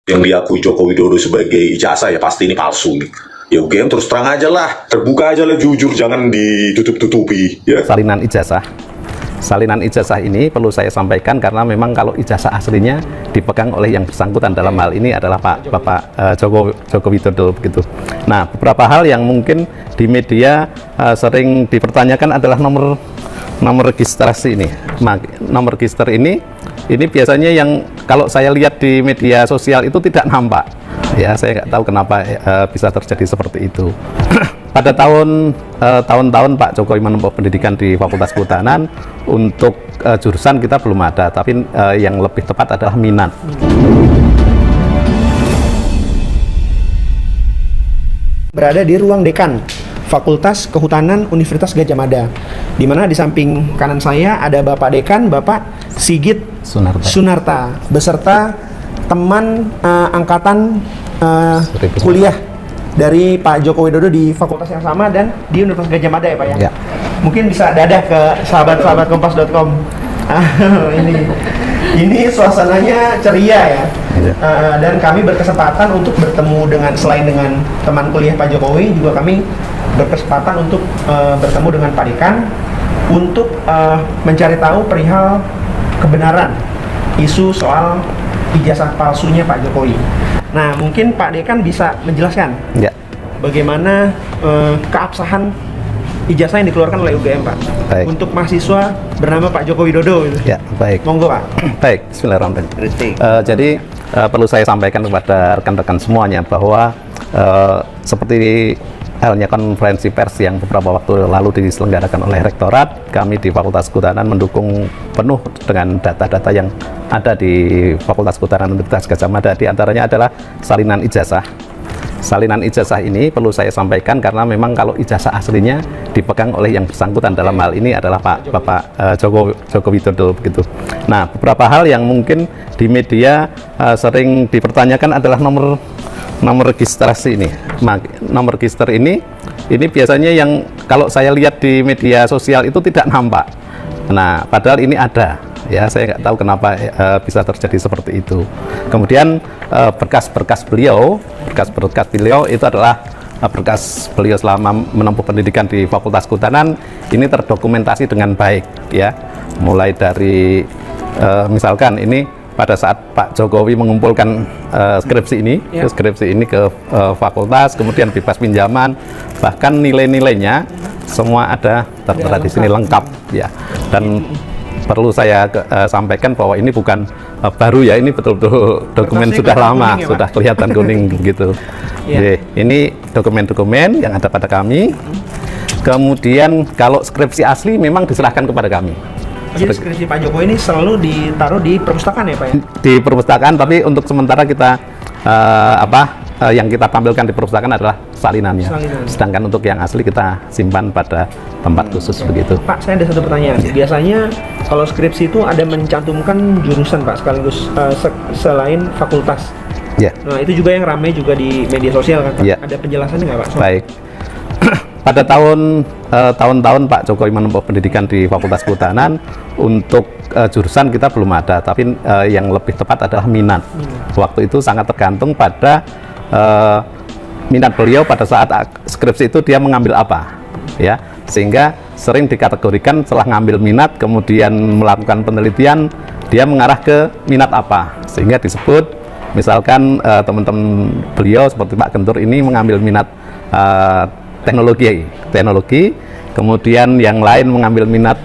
yang diakui Joko Widodo sebagai ijazah, ya pasti ini palsu nih. Ya UGM terus terang aja lah, terbuka aja lah, jujur, jangan ditutup-tutupi ya. Salinan ijazah ini perlu saya sampaikan karena memang kalau ijazah aslinya dipegang oleh yang bersangkutan, dalam hal ini adalah Bapak Joko Widodo begitu. Nah, beberapa hal yang mungkin di media sering dipertanyakan adalah nomor registrasi ini. Nomor register ini biasanya yang kalau saya lihat di media sosial itu tidak nampak. Ya, saya nggak tahu kenapa bisa terjadi seperti itu. Pada tahun-tahun Pak Jokowi menempuh pendidikan di Fakultas Kehutanan, untuk jurusan kita belum ada, tapi yang lebih tepat adalah minat. Berada di ruang dekan Fakultas Kehutanan Universitas Gadjah Mada, di mana di samping kanan saya ada Bapak Dekan, Bapak Sigit Sunarta, beserta teman angkatan kuliah dari Pak Joko Widodo di fakultas yang sama dan di Universitas Gadjah Mada ya Pak ya? Ya. Mungkin bisa dadah ke sahabat-sahabat kompas.com. Ini suasananya ceria ya. Dan kami berkesempatan untuk bertemu selain dengan teman kuliah Pak Jokowi, juga kami berkesempatan untuk bertemu dengan Pak Dekan untuk mencari tahu perihal kebenaran isu soal ijazah palsunya Pak Jokowi. Nah, mungkin Pak Dekan bisa menjelaskan bagaimana keabsahan ijazah yang dikeluarkan oleh UGM, Pak, untuk mahasiswa bernama Pak Joko Widodo. Ya, baik. Monggo, Pak. Baik, bismillahirrahmanirrahim. Jadi perlu saya sampaikan kepada rekan-rekan semuanya bahwa seperti halnya konferensi pers yang beberapa waktu lalu diselenggarakan oleh Rektorat, kami di Fakultas Kehutanan mendukung penuh dengan data-data yang ada di Fakultas Kehutanan Universitas Gadjah Mada. Di antaranya adalah salinan ijazah. Salinan ijazah ini perlu saya sampaikan karena memang kalau ijazah aslinya dipegang oleh yang bersangkutan, dalam hal ini adalah Bapak Joko Widodo begitu. Nah, beberapa hal yang mungkin di media sering dipertanyakan adalah nomor registrasi ini. Nomor register ini biasanya yang kalau saya lihat di media sosial itu tidak nampak. Nah, padahal ini ada. Ya, saya nggak tahu kenapa bisa terjadi seperti itu. Kemudian berkas-berkas beliau itu adalah berkas beliau selama menempuh pendidikan di Fakultas Kehutanan, ini terdokumentasi dengan baik ya. Mulai dari misalkan ini pada saat Pak Jokowi mengumpulkan skripsi ini ke fakultas, kemudian bebas pinjaman, bahkan nilai-nilainya semua ada tertera di sini lengkap ya. Dan perlu saya sampaikan bahwa ini bukan baru ya, ini betul-betul dokumen sudah lama, kuning, ya, sudah kelihatan kuning gitu. Ya. Ini dokumen-dokumen yang ada pada kami. Kemudian kalau skripsi asli memang diserahkan kepada kami. Jadi skripsi Pak Jokowi ini selalu ditaruh di perpustakaan ya Pak ya? Di perpustakaan, tapi untuk sementara kita yang kita tampilkan di perpustakaan adalah salinannya. Sedangkan untuk yang asli kita simpan pada tempat khusus begitu. Pak, saya ada satu pertanyaan. Biasanya kalau skripsi itu ada mencantumkan jurusan Pak, sekaligus selain fakultas. Ya. Nah, itu juga yang ramai juga di media sosial kan Pak? Ya. Ada penjelasannya nggak Pak? Baik. Pada tahun-tahun Pak Jokowi menempuh pendidikan di Fakultas Kehutanan, untuk jurusan kita belum ada, tapi yang lebih tepat adalah minat. Waktu itu sangat tergantung pada minat beliau pada saat skripsi itu dia mengambil apa, ya, sehingga sering dikategorikan setelah ngambil minat kemudian melakukan penelitian dia mengarah ke minat apa, sehingga disebut misalkan teman-teman beliau seperti Pak Gentur ini mengambil minat teknologi, kemudian yang lain mengambil minat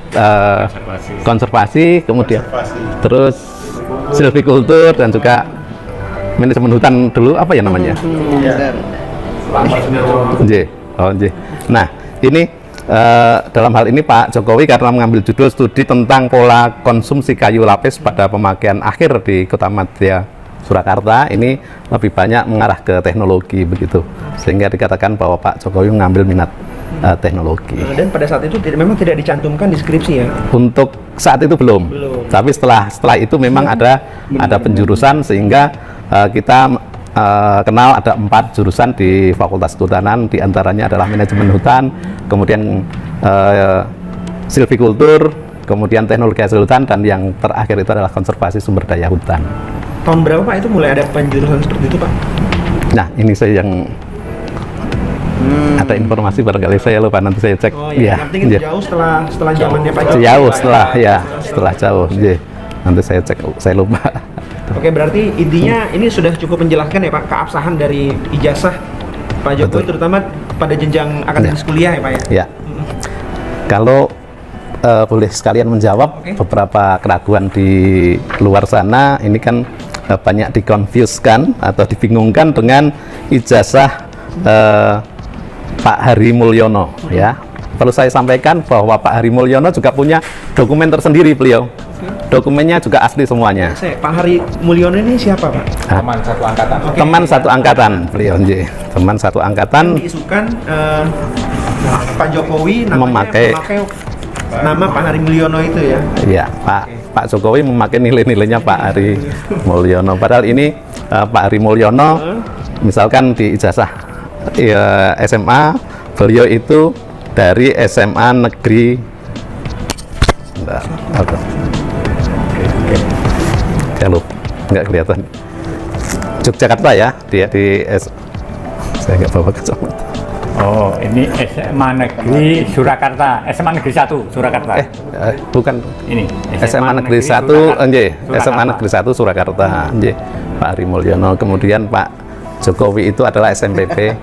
konservasi, kemudian terus silvikultur dan juga manajemen hutan dulu apa ya namanya? Nah, ini dalam hal ini Pak Jokowi karena mengambil judul studi tentang pola konsumsi kayu lapis pada pemakaian akhir di Kota Madya Surakarta, ini lebih banyak mengarah ke teknologi begitu, sehingga dikatakan bahwa Pak Jokowi mengambil minat teknologi. Dan pada saat itu memang tidak dicantumkan di skripsi ya? Untuk saat itu belum. Tapi setelah itu memang ada penjurusan, sehingga kita kenal ada 4 jurusan di Fakultas Kehutanan, diantaranya adalah manajemen hutan, kemudian silvikultur, kemudian teknologi hasil hutan, dan yang terakhir itu adalah konservasi sumber daya hutan. tahun berapa Pak itu mulai ada penjurusan seperti itu Pak? Nah, ini saya yang ada informasi barangkali saya lupa, nanti saya cek. Oh iya, yang penting itu jauh setelah zamannya Pak Jokowi. Jauh setelah jauh. Iya. Nanti saya cek, saya lupa. Oke, berarti intinya ini sudah cukup menjelaskan ya Pak keabsahan dari ijazah Pak Jokowi, Betul. terutama pada jenjang akademis kuliah ya Pak ya. Ya. Kalau boleh sekalian menjawab Oke. beberapa keraguan di luar sana, ini kan banyak dikonfuskan atau dibingungkan dengan ijazah Pak Hari Mulyono, ya. Perlu saya sampaikan bahwa Pak Hari Mulyono juga punya dokumen tersendiri beliau. Dokumennya juga asli semuanya. Pak Hari Mulyono ini siapa Pak? Teman satu angkatan. Oke. Teman satu angkatan beliau, nggih. Teman satu angkatan. Diisukan Pak Jokowi namanya Memakai nama Pak Hari Mulyono itu ya. Ya, Pak Jokowi memakai nilai-nilainya Pak Hari Mulyono. Padahal ini Pak Hari Mulyono, misalkan di ijazah SMA, beliau itu dari SMA Negeri. Bentar, oke. Saya lupa, nggak kelihatan. Yogyakarta ya, dia saya nggak bawa kacamata. Oh, ini SMA Negeri Surakarta, SMA Negeri 1 Surakarta. Bukan. Ini SMA Negeri 1, nggih, SMA Negeri 1 Surakarta, nggih. Pak Hari Mulyono. Kemudian Pak Jokowi itu adalah SMPP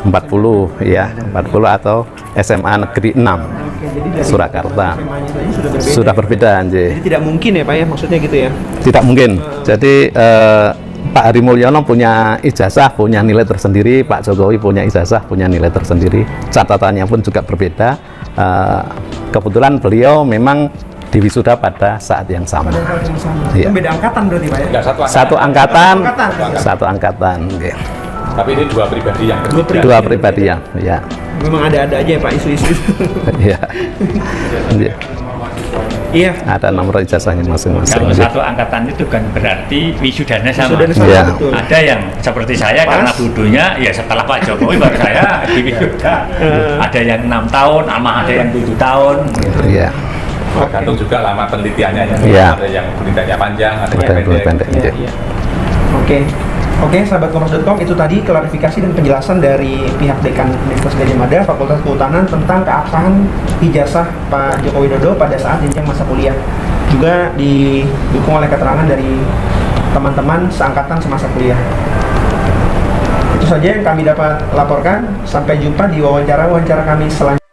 40 ya, 40 atau SMA Negeri 6 Jadi dari Surakarta. SMA-nya saja Sudah berbeda, nggih. Jadi tidak mungkin ya Pak ya, maksudnya gitu ya. Tidak mungkin. Jadi Pak Hari Mulyono punya ijazah, punya nilai tersendiri. Pak Jokowi punya ijazah, punya nilai tersendiri. Catatannya pun juga berbeda. Kebetulan beliau memang diwisuda pada saat yang sama. Pada saat yang sama. Iya. Itu beda angkatan berarti Pak ya. Enggak satu angkatan. Satu angkatan, Angkatan. satu angkatan. Nggih. Tapi ini dua pribadi yang Dua berbeda. Dua pribadi ya. Memang ada-ada aja ya Pak isu-isu. Iya. Nggih. Iya. Ada nomor ijazahnya masing-masing. Kalau Nggih. satu angkatan itu kan berarti wisudanya sama. Sudah sama Iya. betul. Ada yang seperti saya Pas. karena budunya ya setelah Pak Jokowi baru saya di wisuda. Ada yang 6 tahun, sama ada yang 7 tahun. Iya. Tergantung juga lama penelitiannya ya. Iya. Ada yang penelitiannya panjang, ada Ada yang yang pendek. Iya, iya. Oke, sahabat kompas.com, itu tadi klarifikasi dan penjelasan dari pihak Dekan Universitas Gadjah Mada Fakultas Kehutanan tentang keabsahan ijazah Pak Joko Widodo pada saat jenjang masa kuliah. Juga didukung oleh keterangan dari teman-teman seangkatan semasa kuliah. Itu saja yang kami dapat laporkan. Sampai jumpa di wawancara kami selanjutnya.